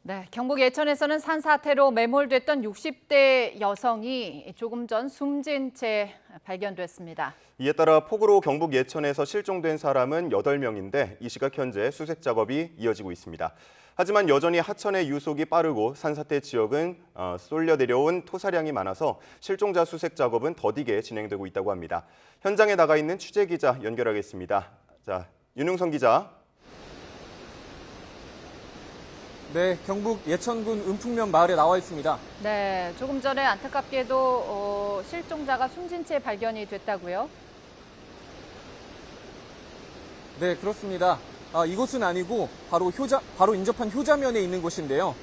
네, 경북 예천에서는 산사태로 매몰됐던 60대 여성이 조금 전 숨진 채 발견됐습니다. 이에 따라 폭우로 경북 예천에서 실종된 사람은 8명인데 이 시각 현재 수색 작업이 이어지고 있습니다. 하지만 여전히 하천의 유속이 빠르고 산사태 지역은 쏠려 내려온 토사량이 많아서 실종자 수색 작업은 더디게 진행되고 있다고 합니다. 현장에 나가 있는 취재 기자 연결하겠습니다. 자, 윤웅성 기자. 네, 경북 예천군 은풍면 마을에 나와 있습니다. 네, 조금 전에 안타깝게도 실종자가 숨진 채 발견이 됐다고요? 네, 그렇습니다. 이곳은 아니고 바로 인접한 효자면에 있는 곳인데요.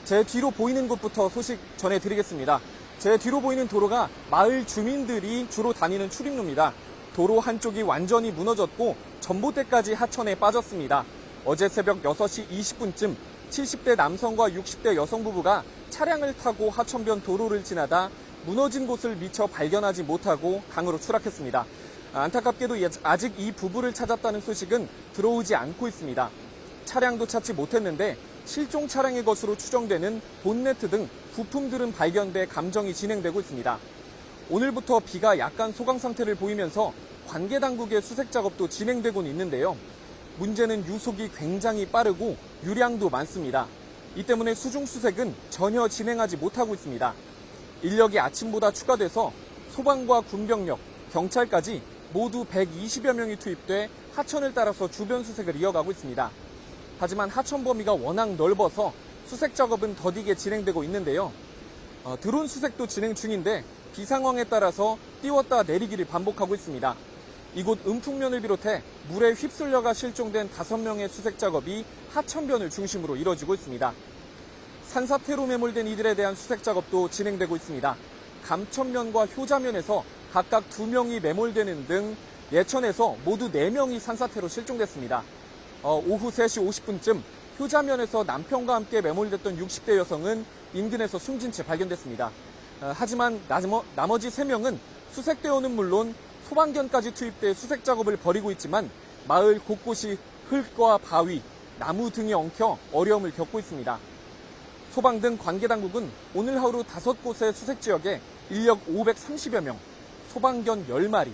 제 뒤로 보이는 곳부터 소식 전해드리겠습니다. 제 뒤로 보이는 도로가 마을 주민들이 주로 다니는 출입로입니다. 도로 한쪽이 완전히 무너졌고 전봇대까지 하천에 빠졌습니다. 어제 새벽 6시 20분쯤 70대 남성과 60대 여성 부부가 차량을 타고 하천변 도로를 지나다 무너진 곳을 미처 발견하지 못하고 강으로 추락했습니다. 안타깝게도 아직 이 부부를 찾았다는 소식은 들어오지 않고 있습니다. 차량도 찾지 못했는데 실종 차량의 것으로 추정되는 본네트 등 부품들은 발견돼 감정이 진행되고 있습니다. 오늘부터 비가 약간 소강 상태를 보이면서 관계 당국의 수색 작업도 진행되고는 있는데요. 문제는 유속이 굉장히 빠르고 유량도 많습니다. 이 때문에 수중 수색은 전혀 진행하지 못하고 있습니다. 인력이 아침보다 추가돼서 소방과 군병력, 경찰까지 모두 120여 명이 투입돼 하천을 따라서 주변 수색을 이어가고 있습니다. 하지만 하천 범위가 워낙 넓어서 수색 작업은 더디게 진행되고 있는데요. 드론 수색도 진행 중인데 비 상황에 따라서 띄웠다 내리기를 반복하고 있습니다. 이곳 은풍면을 비롯해 물에 휩쓸려가 실종된 5명의 수색 작업이 하천변을 중심으로 이뤄지고 있습니다. 산사태로 매몰된 이들에 대한 수색 작업도 진행되고 있습니다. 감천면과 효자면에서 각각 2명이 매몰되는 등 예천에서 모두 4명이 산사태로 실종됐습니다. 오후 3시 50분쯤 효자면에서 남편과 함께 매몰됐던 60대 여성은 인근에서 숨진 채 발견됐습니다. 하지만 나머지 3명은 수색대원은 물론 소방견까지 투입돼 수색 작업을 벌이고 있지만 마을 곳곳이 흙과 바위, 나무 등이 엉켜 어려움을 겪고 있습니다. 소방 등 관계당국은 오늘 하루 5곳의 수색 지역에 인력 530여 명, 소방견 10마리,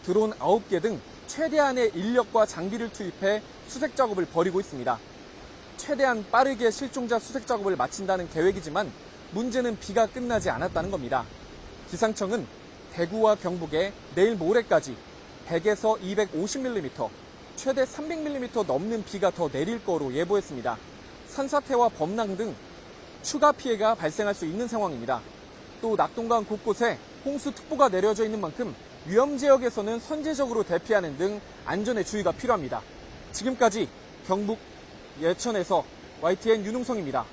드론 9개 등 최대한의 인력과 장비를 투입해 수색 작업을 벌이고 있습니다. 최대한 빠르게 실종자 수색 작업을 마친다는 계획이지만 문제는 비가 끝나지 않았다는 겁니다. 기상청은 대구와 경북에 내일 모레까지 100에서 250mm, 최대 300mm 넘는 비가 더 내릴 거로 예보했습니다. 산사태와 범람 등 추가 피해가 발생할 수 있는 상황입니다. 또 낙동강 곳곳에 홍수특보가 내려져 있는 만큼 위험 지역에서는 선제적으로 대피하는 등 안전에 주의가 필요합니다. 지금까지 경북 예천에서 YTN 윤웅성입니다.